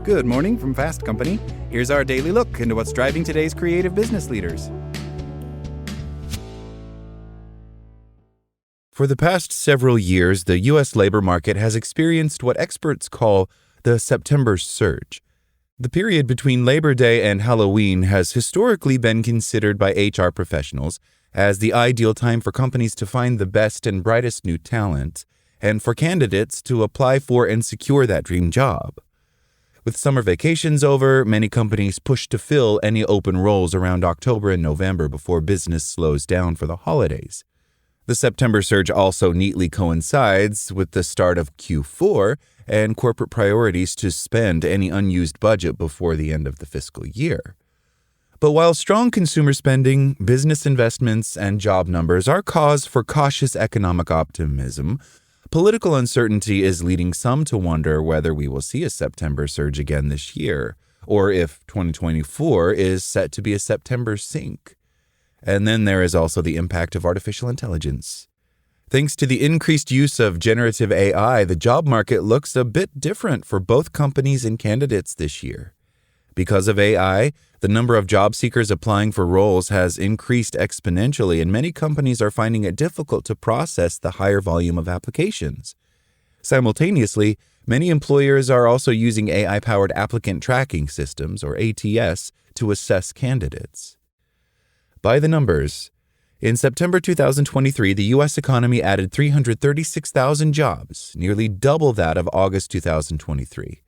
Good morning from Fast Company. Here's our daily look into what's driving today's creative business leaders. For the past several years, the U.S. labor market has experienced what experts call the September surge. The period between Labor Day and Halloween has historically been considered by HR professionals as the ideal time for companies to find the best and brightest new talent, and for candidates to apply for and secure that dream job. With summer vacations over, many companies push to fill any open roles around October and November before business slows down for the holidays. The September surge also neatly coincides with the start of Q4 and corporate priorities to spend any unused budget before the end of the fiscal year. But while strong consumer spending, business investments, and job numbers are cause for cautious economic optimism, political uncertainty is leading some to wonder whether we will see a September surge again this year, or if 2024 is set to be a September sink. And then there is also the impact of artificial intelligence. Thanks to the increased use of generative AI, the job market looks a bit different for both companies and candidates this year. Because of AI, the number of job seekers applying for roles has increased exponentially, and many companies are finding it difficult to process the higher volume of applications. Simultaneously, many employers are also using AI-powered applicant tracking systems, or ATS, to assess candidates. By the numbers, in September 2023, the U.S. economy added 336,000 jobs, nearly double that of August 2023.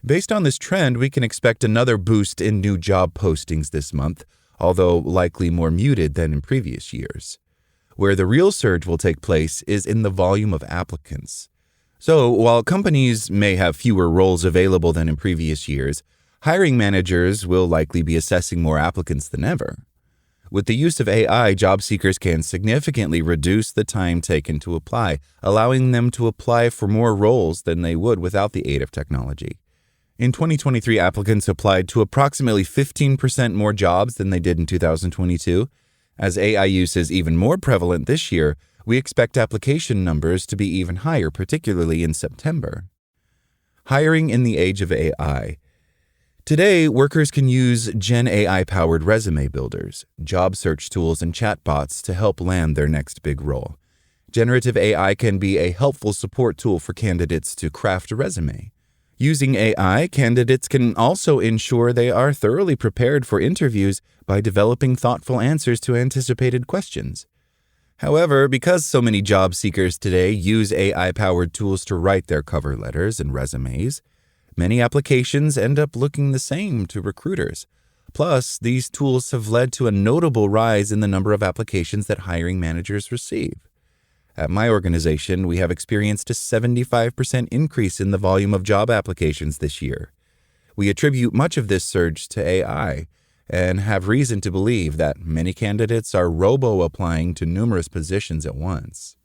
Based on this trend, we can expect another boost in new job postings this month, although likely more muted than in previous years. Where the real surge will take place is in the volume of applicants. So, while companies may have fewer roles available than in previous years, hiring managers will likely be assessing more applicants than ever. With the use of AI, job seekers can significantly reduce the time taken to apply, allowing them to apply for more roles than they would without the aid of technology. In 2023, applicants applied to approximately 15% more jobs than they did in 2022. As AI use is even more prevalent this year, we expect application numbers to be even higher, particularly in September. Hiring in the age of AI. Today, workers can use Gen AI-powered resume builders, job search tools, and chatbots to help land their next big role. Generative AI can be a helpful support tool for candidates to craft a resume. Using AI, candidates can also ensure they are thoroughly prepared for interviews by developing thoughtful answers to anticipated questions. However, because so many job seekers today use AI-powered tools to write their cover letters and resumes, many applications end up looking the same to recruiters. Plus, these tools have led to a notable rise in the number of applications that hiring managers receive. At my organization, we have experienced a 75% increase in the volume of job applications this year. We attribute much of this surge to AI and have reason to believe that many candidates are robo-applying to numerous positions at once.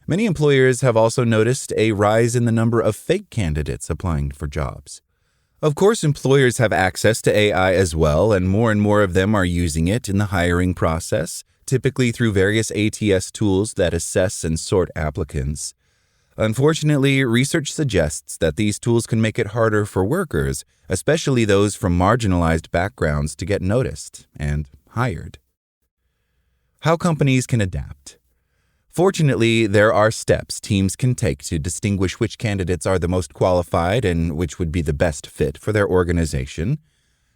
Many employers have also noticed a rise in the number of fake candidates applying for jobs. Of course, employers have access to AI as well, and more of them are using it in the hiring process, typically through various ATS tools that assess and sort applicants. Unfortunately, research suggests that these tools can make it harder for workers, especially those from marginalized backgrounds, to get noticed and hired. How companies can adapt. Fortunately, there are steps teams can take to distinguish which candidates are the most qualified and which would be the best fit for their organization.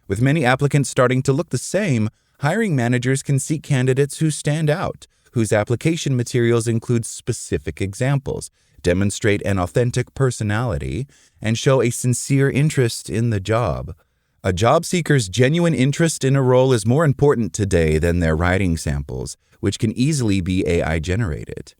With many applicants starting to look the same, hiring managers can seek candidates who stand out, whose application materials include specific examples, demonstrate an authentic personality, and show a sincere interest in the job. A job seeker's genuine interest in a role is more important today than their writing samples, which can easily be AI-generated.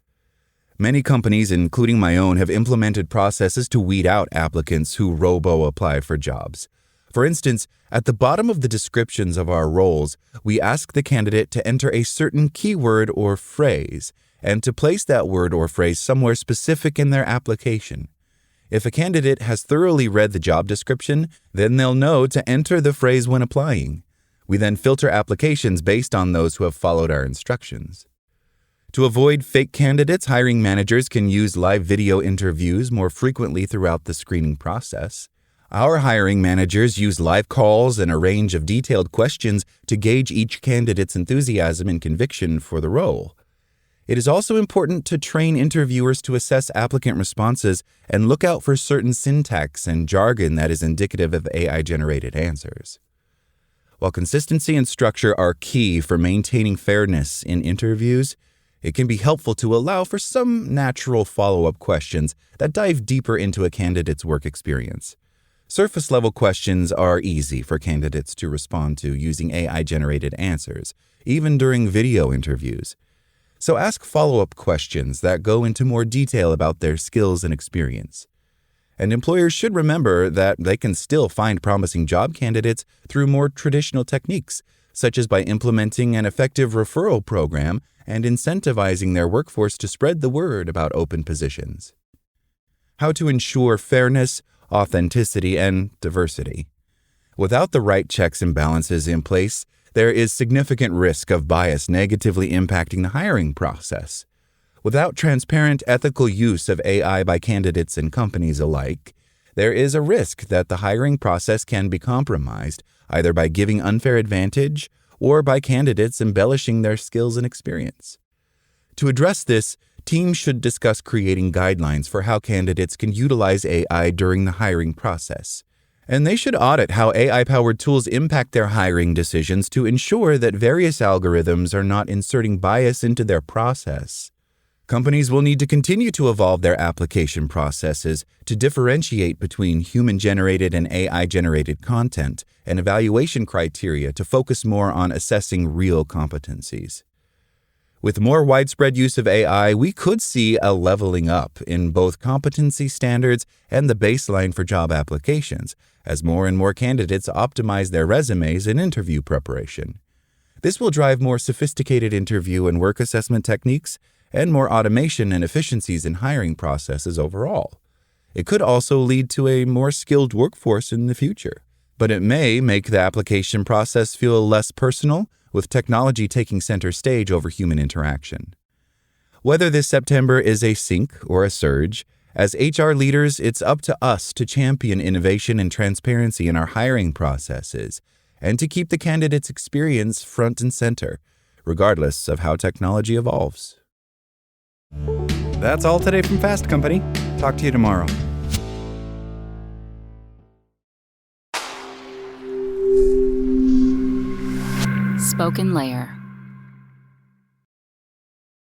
Many companies, including my own, have implemented processes to weed out applicants who robo-apply for jobs. For instance, at the bottom of the descriptions of our roles, we ask the candidate to enter a certain keyword or phrase, and to place that word or phrase somewhere specific in their application. If a candidate has thoroughly read the job description, then they'll know to enter the phrase when applying. We then filter applications based on those who have followed our instructions. To avoid fake candidates, hiring managers can use live video interviews more frequently throughout the screening process. Our hiring managers use live calls and a range of detailed questions to gauge each candidate's enthusiasm and conviction for the role. It is also important to train interviewers to assess applicant responses and look out for certain syntax and jargon that is indicative of AI-generated answers. While consistency and structure are key for maintaining fairness in interviews, it can be helpful to allow for some natural follow-up questions that dive deeper into a candidate's work experience. Surface-level questions are easy for candidates to respond to using AI-generated answers, even during video interviews. So ask follow-up questions that go into more detail about their skills and experience. And employers should remember that they can still find promising job candidates through more traditional techniques, such as by implementing an effective referral program and incentivizing their workforce to spread the word about open positions. How to ensure fairness, authenticity, and diversity. Without the right checks and balances in place, there is significant risk of bias negatively impacting the hiring process. Without transparent, ethical use of AI by candidates and companies alike, there is a risk that the hiring process can be compromised, either by giving unfair advantage or by candidates embellishing their skills and experience. To address this, teams should discuss creating guidelines for how candidates can utilize AI during the hiring process. And they should audit how AI-powered tools impact their hiring decisions to ensure that various algorithms are not inserting bias into their process. Companies will need to continue to evolve their application processes to differentiate between human-generated and AI-generated content and evaluation criteria to focus more on assessing real competencies. With more widespread use of AI, we could see a leveling up in both competency standards and the baseline for job applications, as more and more candidates optimize their resumes in interview preparation. This will drive more sophisticated interview and work assessment techniques and more automation and efficiencies in hiring processes overall. It could also lead to a more skilled workforce in the future, but it may make the application process feel less personal, with technology taking center stage over human interaction. Whether this September is a sink or a surge, as HR leaders, it's up to us to champion innovation and transparency in our hiring processes and to keep the candidate's experience front and center, regardless of how technology evolves. That's all today from Fast Company. Talk to you tomorrow. Spoken Layer.